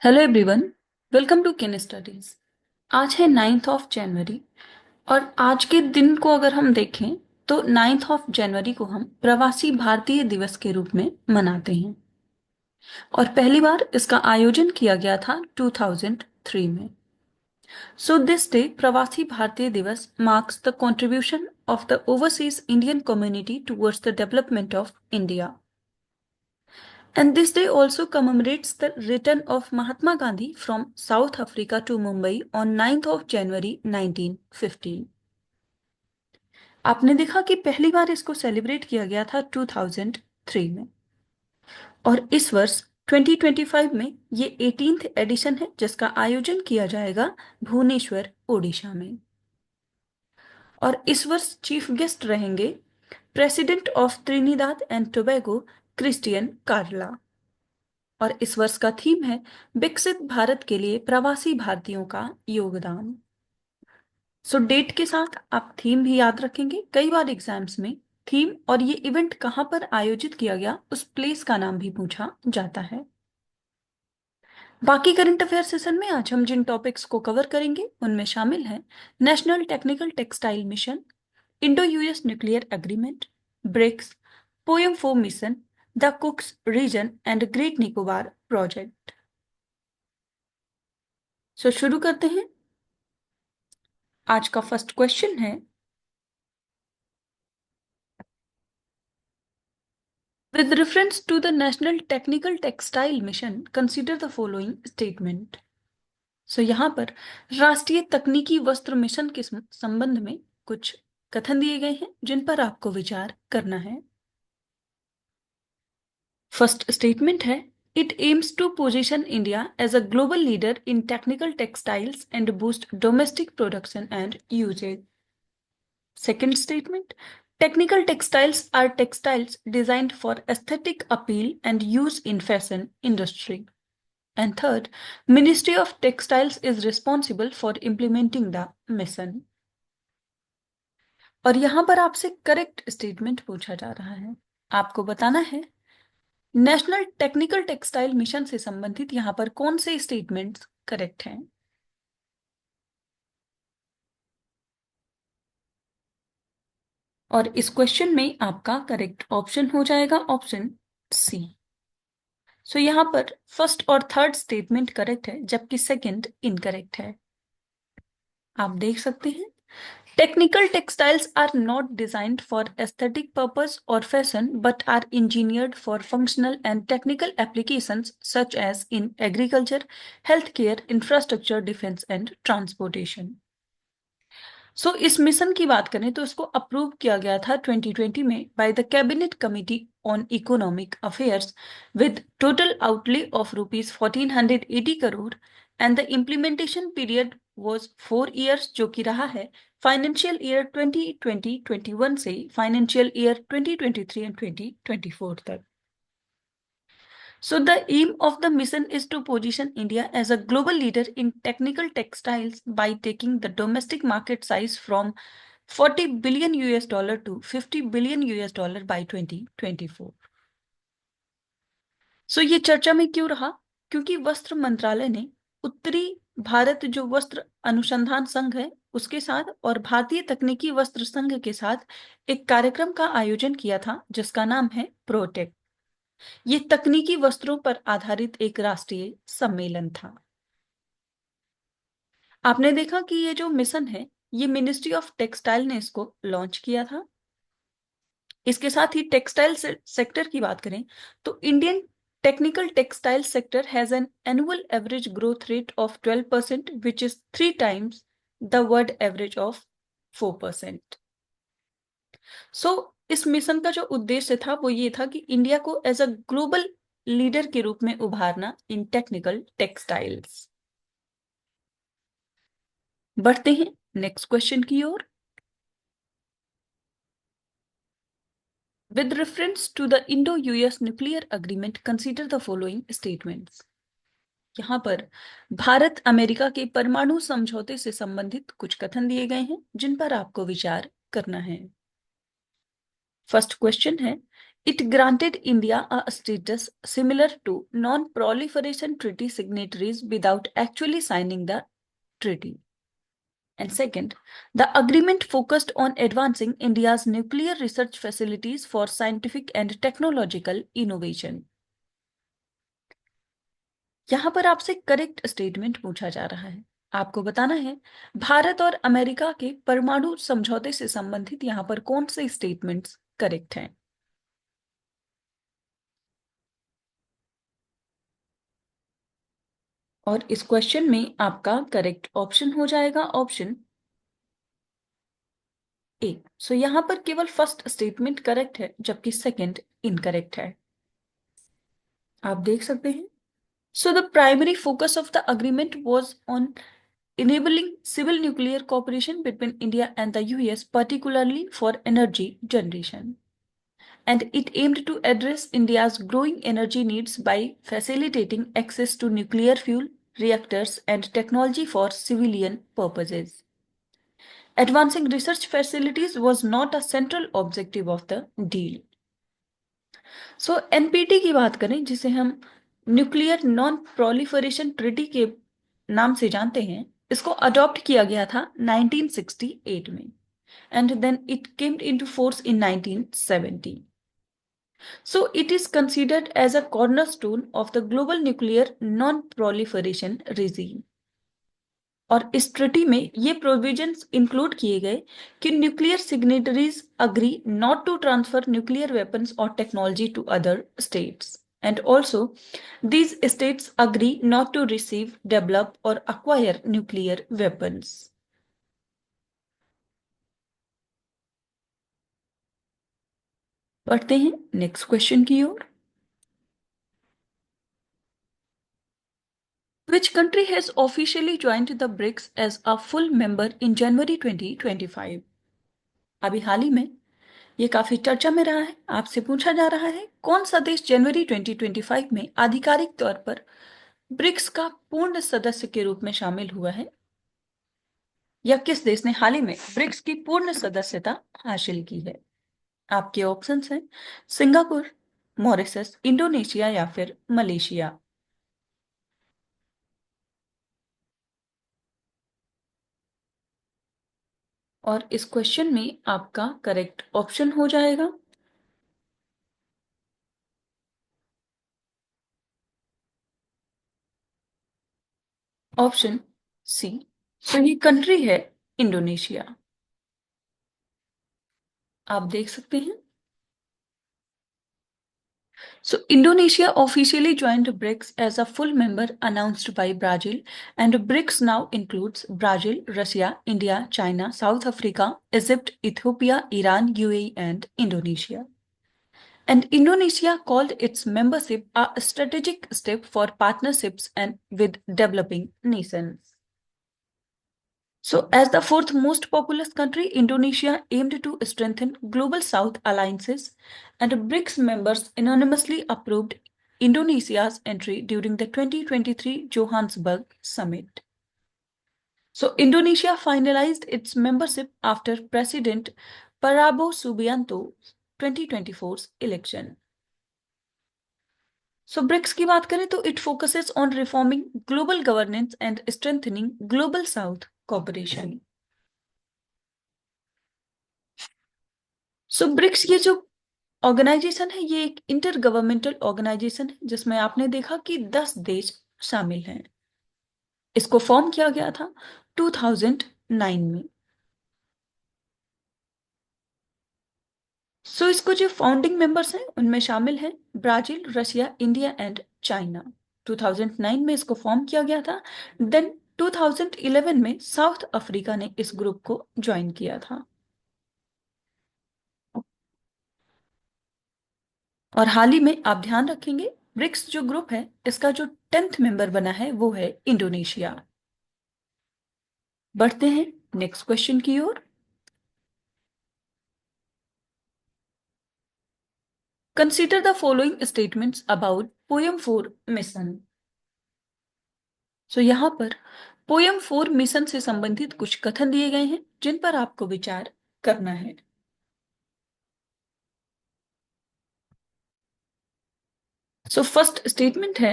Hello everyone, welcome to Ken Studies. आज है 9 जनवरी और आज के दिन को अगर हम देखें तो 9 जनवरी को हम प्रवासी भारतीय दिवस के रूप में मनाते हैं और पहली बार इसका आयोजन किया गया था 2003 में। सो दिस डे प्रवासी भारतीय दिवस marks the contribution of the overseas Indian community towards the development of India. And this day also commemorates the return of Mahatma Gandhi from South Africa to Mumbai on 9th of January 1915. आपने देखा कि पहली बार इसको celebrate किया गया था 2003 में और इस वर्ष 2025 में ये 18th एडिशन है जिसका आयोजन किया जाएगा भुवनेश्वर, ओडिशा में। और इस वर्ष चीफ गेस्ट रहेंगे president of Trinidad and Tobago Christian Carla. और इस वर्ष का थीम है विकसित भारत के लिए प्रवासी भारतीयों का योगदान। सो डेट के साथ आप थीम भी याद रखेंगे। कई बार एग्जाम्स में थीम और ये इवेंट कहाँ पर आयोजित किया गया उस प्लेस का नाम भी पूछा जाता है। बाकी करंट अफेयर सेशन में आज हम जिन टॉपिक्स को कवर करेंगे उनमें शामिल है national technical textile mission, Indo US nuclear agreement, BRICS, POEM 4 mission, the cooks region and great Nicobar project. So शुरू करते हैं। आज का फर्स्ट क्वेश्चन है, with reference to the National Technical Textile Mission, consider the following statement. सो यहाँ पर राष्ट्रीय तकनीकी वस्त्र मिशन के संबंध में कुछ कथन दिए गए हैं जिन पर आपको विचार करना है। फर्स्ट स्टेटमेंट है, it aims to position India as a global leader in technical textiles and boost domestic production and usages. Second statement, technical textiles are textiles designed for aesthetic appeal and use in fashion industry. And third, Ministry of Textiles is responsible for implementing the mission. और यहाँ पर आपसे correct statement पूछा जा रहा है। आपको बताना है नेशनल टेक्निकल टेक्सटाइल मिशन से संबंधित यहाँ पर कौन से स्टेटमेंट्स करेक्ट हैं। और इस क्वेश्चन में आपका करेक्ट ऑप्शन हो जाएगा ऑप्शन सी। सो यहाँ पर फर्स्ट और थर्ड स्टेटमेंट करेक्ट है जबकि सेकंड इनकरेक्ट है। आप देख सकते हैं, technical textiles are not designed for aesthetic purpose और fashion but are engineered for functional and technical applications such as in agriculture, health care, infrastructure, defence and transportation. So इस mission की बात करें तो इसको अप्रूव किया गया था 2020 में by the cabinet committee on economic affairs with total outlay of rupees 1480 crore and the implementation period was 4 years, जो कि रहा है फाइनेंशियल ईयर 2020-21 से फाइनेंशियल ईयर 2023 एंड 2024 तक। So the aim of the mission is to position India as a global leader in technical textiles by taking the domestic market size from 40 billion US dollar to 50 billion US dollar by 2024. सो ये चर्चा में क्यों रहा? क्योंकि वस्त्र मंत्रालय ने उत्तरी भारत जो वस्त्र अनुसंधान संघ है उसके साथ और भारतीय तकनीकी वस्त्र संघ के साथ एक कार्यक्रम का आयोजन किया था जिसका नाम है प्रोटेक। ये तकनीकी वस्त्रों पर आधारित एक राष्ट्रीय सम्मेलन था। आपने देखा कि ये जो मिशन है ये मिनिस्ट्री ऑफ टेक्सटाइल ने इसको लॉन्च किया था। इसके साथ ही टेक्सटाइल सेक्टर की बात करें तो Indian technical textile sector has an annual average growth rate of 12% which is 3 times the world average of 4%। सो इस मिशन का जो उद्देश्य था वो ये था कि इंडिया को एज अ ग्लोबल लीडर के रूप में उभारना इन टेक्निकल टेक्सटाइल्स। बढ़ते हैं नेक्स्ट क्वेश्चन की ओर। With reference to the Indo US nuclear agreement consider the following statements. यहाँ पर भारत अमेरिका के परमाणु समझौते से संबंधित कुछ कथन दिए गए हैं जिन पर आपको विचार करना है। फर्स्ट क्वेश्चन है, It granted India a status similar to non-proliferation treaty signatories without actually signing the treaty. And second, the agreement focused on advancing India's nuclear research facilities for scientific and technological innovation. यहां पर आपसे correct statement पूछा जा रहा है। आपको बताना है भारत और अमेरिका के परमाणु समझौते से संबंधित यहां पर कौन से स्टेटमेंट्स करेक्ट हैं। और इस क्वेश्चन में आपका करेक्ट ऑप्शन हो जाएगा ऑप्शन ए। सो यहां पर केवल फर्स्ट स्टेटमेंट करेक्ट है जबकि सेकंड इनकरेक्ट है। आप देख सकते हैं। So the primary focus of the agreement was on enabling civil nuclear cooperation between India and the US, particularly for energy generation. And it aimed to address India's growing energy needs by facilitating access to nuclear fuel, reactors, and technology for civilian purposes. Advancing research facilities was not a central objective of the deal. So NPT की बात करें जिसे हम nuclear non proliferation treaty के नाम से जानते हैं, इसको अडॉप्ट किया गया था 1968 में and then it came into force in 1970. So it is considered as a cornerstone of the global nuclear non-proliferation regime. और इस ट्रिटी में ये प्रोविजंस इंक्लूड किए गए कि nuclear signatories agree not to transfer nuclear weapons और technology to other states and also these states agree not to receive, develop or acquire nuclear weapons. बढ़ते हैं नेक्स्ट क्वेश्चन की ओर। Which country has officially joined the BRICS as a full member in January 2025? अभी हाल ही में ये काफी चर्चा में रहा है। आपसे पूछा जा रहा है कौन सा देश जनवरी 2025 में आधिकारिक तौर पर ब्रिक्स का पूर्ण सदस्य के रूप में शामिल हुआ है, या किस देश ने हाल ही में ब्रिक्स की पूर्ण सदस्यता हासिल की है। आपके ऑप्शंस हैं सिंगापुर, मॉरिशस, इंडोनेशिया या फिर मलेशिया। और इस क्वेश्चन में आपका करेक्ट ऑप्शन हो जाएगा ऑप्शन सी। तो ये कंट्री है इंडोनेशिया। आप देख सकते हैं। So Indonesia officially joined BRICS as a full member announced by Brazil, and BRICS now includes Brazil, Russia, India, China, South Africa, Egypt, Ethiopia, Iran, UAE, and Indonesia. And Indonesia called its membership a strategic step for partnerships and with developing nations. So, as the fourth most populous country, Indonesia aimed to strengthen global South alliances, and BRICS members unanimously approved Indonesia's entry during the 2023 Johannesburg summit. So, Indonesia finalized its membership after President Prabowo Subianto's 2024 election. So BRICS की बात करें तो it focuses on reforming global governance and strengthening global South cooperation. So BRICS ये जो organisation है ये एक inter governmental organisation है जिसमें आपने देखा कि 10 देश शामिल हैं। इसको फॉर्म किया गया था 2009 में। सो इसको जो फाउंडिंग मेंबर्स हैं उनमें शामिल हैं Brazil, Russia, India and China. 2009 में इसको फॉर्म किया गया था। देन 2011 में साउथ अफ्रीका ने इस ग्रुप को ज्वाइन किया था। और हाल ही में आप ध्यान रखेंगे ब्रिक्स जो ग्रुप है इसका जो 10th मेंबर बना है वो है इंडोनेशिया। बढ़ते हैं नेक्स्ट क्वेश्चन की ओर। Consider the following statements about POEM 4 mission. So यहां पर पोयम 4 मिशन से संबंधित कुछ कथन दिए गए हैं जिन पर आपको विचार करना है। सो फर्स्ट स्टेटमेंट है,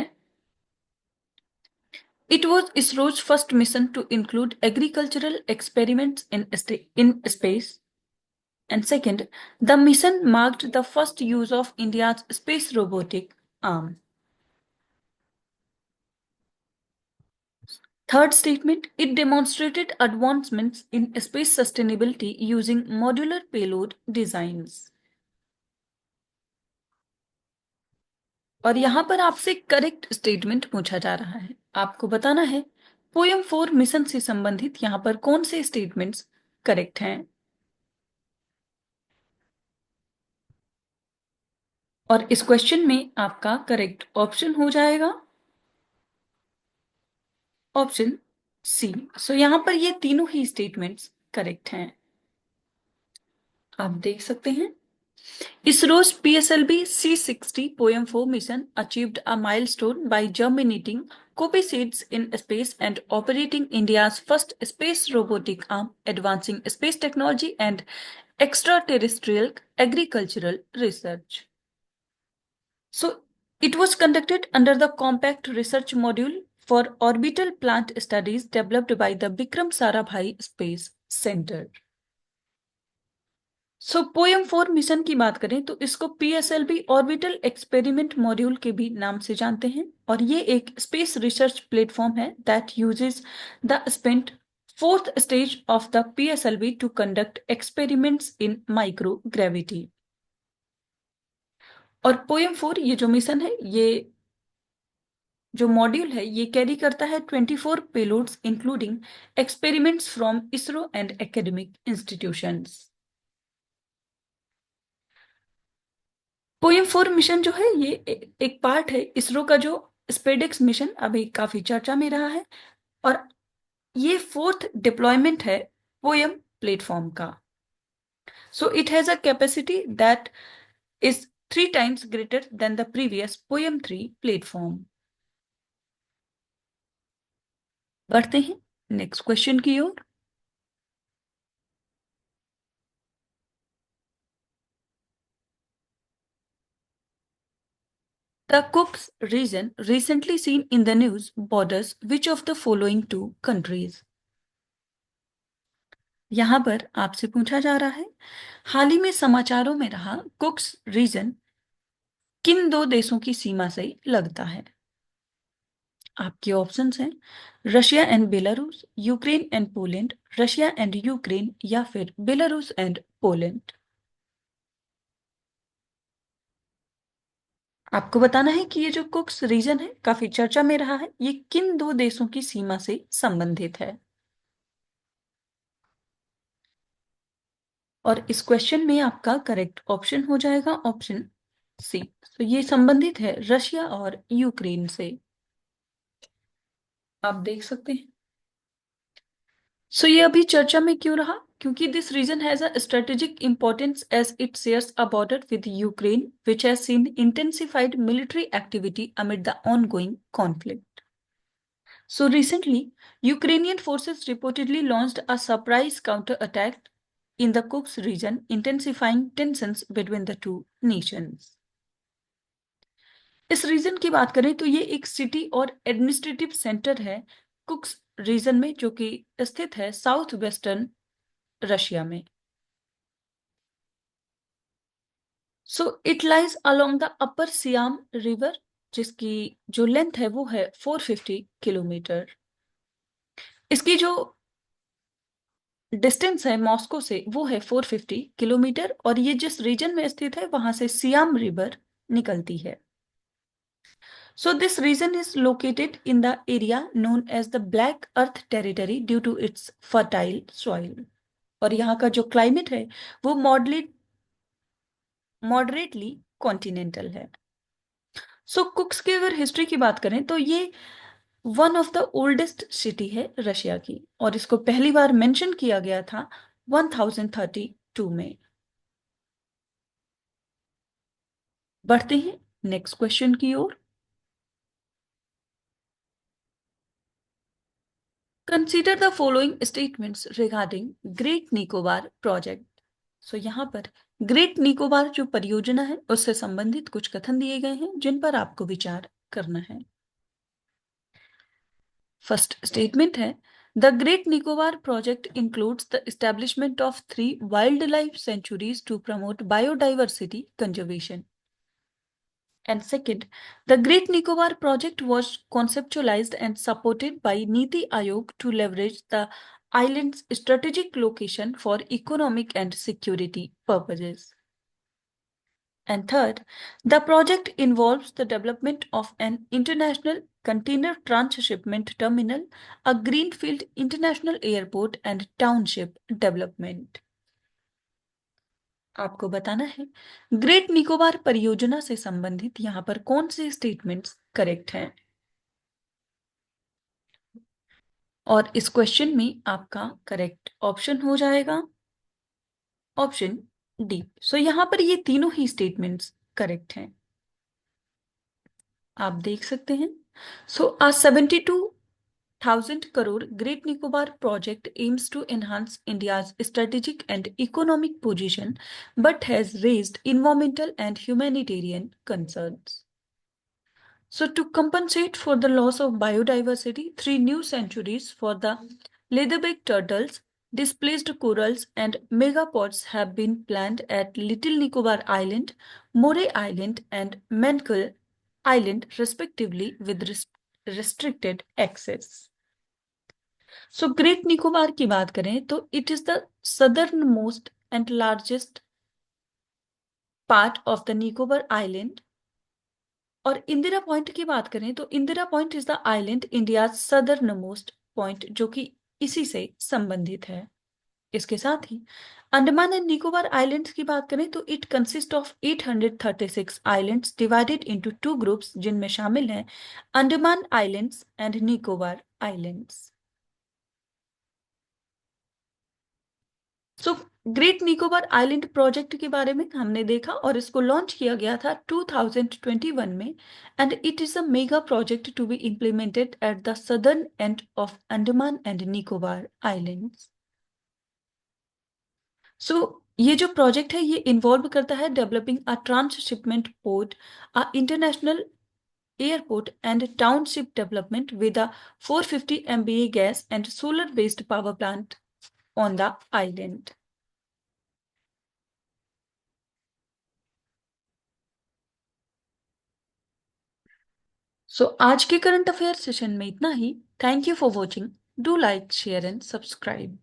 it was ISRO's first mission to include agricultural experiments in space. And second, the mission marked the first use of India's space robotic arm. Third statement, it demonstrated advancements in space sustainability using modular payload designs. और यहां पर आपसे correct statement पूछा जा रहा है, आपको बताना है पोएम 4 मिशन से संबंधित यहां पर कौन से स्टेटमेंट्स करेक्ट हैं। और इस क्वेश्चन में आपका करेक्ट ऑप्शन हो जाएगा ऑप्शन सी। सो यहां पर ये तीनों ही स्टेटमेंट्स करेक्ट हैं, आप देख सकते हैं। ISRO's PSLV C60 Poem 4 mission achieved a milestone by germinating poppy seeds in space and operating India's first space robotic arm, advancing space technology and extraterrestrial agricultural research. So, it was conducted under the Compact Research Module for Orbital Plant Studies developed by the Vikram Sarabhai Space Center. So poem 4 mission की बात करें तो इसको PSLV orbital experiment module के भी नाम से जानते हैं, और ये एक स्पेस रिसर्च प्लेटफॉर्म है that uses the spent fourth stage of the PSLV to conduct experiments in micro gravity. और पोएम 4 ये जो मिशन है, ये जो मॉड्यूल है, ये कैरी करता है 24 payloads including experiments from ISRO and academic institutions. Poem 4 mission जो है ये एक पार्ट है इसरो का जो स्पेडेक्स मिशन अभी काफी चर्चा में रहा है, और ये फोर्थ डिप्लॉयमेंट है पोएम प्लेटफॉर्म का। So it has a capacity that is 3 times greater than the previous poem 3 platform. बढ़ते हैं नेक्स्ट क्वेश्चन की ओर। The Cook's region recently seen in the news borders which of the following two countries? यहां पर आपसे पूछा जा रहा है, हाल ही में समाचारों में रहा कुक्स रीजन किन दो देशों की सीमा से लगता है? आपके ऑप्शंस हैं Russia and Belarus, Ukraine and Poland, Russia and Ukraine, या फिर बेलारूस एंड पोलैंड। आपको बताना है कि ये जो कुक्स रीजन है काफी चर्चा में रहा है, ये किन दो देशों की सीमा से संबंधित है? और इस क्वेश्चन में आपका करेक्ट ऑप्शन हो जाएगा ऑप्शन सी। तो ये संबंधित है रशिया और यूक्रेन से, आप देख सकते हैं। सो ये अभी चर्चा में क्यों रहा? क्योंकि this region has a strategic importance as it shares a border with Ukraine which has seen intensified military activity amid the ongoing conflict. So recently, Ukrainian forces reportedly launched a surprise counterattack in the Kuks region, intensifying tensions between the two nations. इस reason की बात करें तो ये एक city और administrative centre है कुक्स reason में, जो कि स्थित है साउथ वेस्टर्न रशिया में। So it lies along the upper SIAM river, जिसकी जो लेंथ है वो है 450 किलोमीटर। इसकी जो डिस्टेंस है मॉस्को से वो है 450 किलोमीटर, और ये जिस रीजन में स्थित है वहां से सियाम रिवर निकलती है। So this region is located in the area known as the Black Earth Territory due to its fertile soil. और यहाँ का जो क्लाइमेट है वो मॉडरेटली कॉन्टिनेंटल है। सो कुक्स की अगर हिस्ट्री की बात करें तो ये one of the oldest city है रशिया की, और इसको पहली बार मेंशन किया गया था 1032 में। बढ़ते हैं नेक्स्ट क्वेश्चन की ओर। Consider the following statements regarding great Nicobar project. So यहाँ पर ग्रेट निकोबार जो परियोजना है उससे संबंधित कुछ कथन दिए गए हैं जिन पर आपको विचार करना है। फर्स्ट स्टेटमेंट है, the great Nicobar project includes the establishment of 3 wildlife sanctuaries to promote biodiversity conservation. And second, the Great Nicobar project was conceptualized and supported by Niti Aayog to leverage the island's strategic location for economic and security purposes. And third, the project involves the development of an international container transshipment terminal, a greenfield international airport, and township development. आपको बताना है great Nicobar परियोजना से संबंधित यहाँ पर कौन से स्टेटमेंट्स करेक्ट हैं। और इस क्वेश्चन में आपका करेक्ट ऑप्शन हो जाएगा ऑप्शन डी। सो यहां पर ये तीनों ही स्टेटमेंट्स करेक्ट हैं, आप देख सकते हैं। सो आ 72,000 crore Great Nicobar project aims to enhance India's strategic and economic position but has raised environmental and humanitarian concerns. So, to compensate for the loss of biodiversity, 3 new sanctuaries for the leatherback turtles, displaced corals, and megapods have been planned at Little Nicobar Island, Moray Island, and Mankell Island, respectively, with restricted access. So, Great Nicobar की बात करें तो it is the southernmost and largest part of the Nicobar Island. और Indira point की बात करें तो Indira point is the island India southern most point जो कि इसी से संबंधित है। इसके साथ ही अंडमान एंड निकोबार आइलैंड्स की बात करें तो it consist of 836 islands divided into 2 groups जिनमें शामिल हैं Andaman islands and Nicobar islands. So great Nicobar island project के बारे में हमने देखा और इसको लॉन्च किया गया था 2021 में and it is a mega project to be implemented at the southern end of Andaman and Nicobar islands. So ये जो प्रोजेक्ट है ये इन्वॉल्व करता है developing a transshipment port, a international airport and township development with a 450 MVA gas and solar based power plant on the island. So आज के current affair session में इतना ही। Thank you for watching. Do like share and subscribe.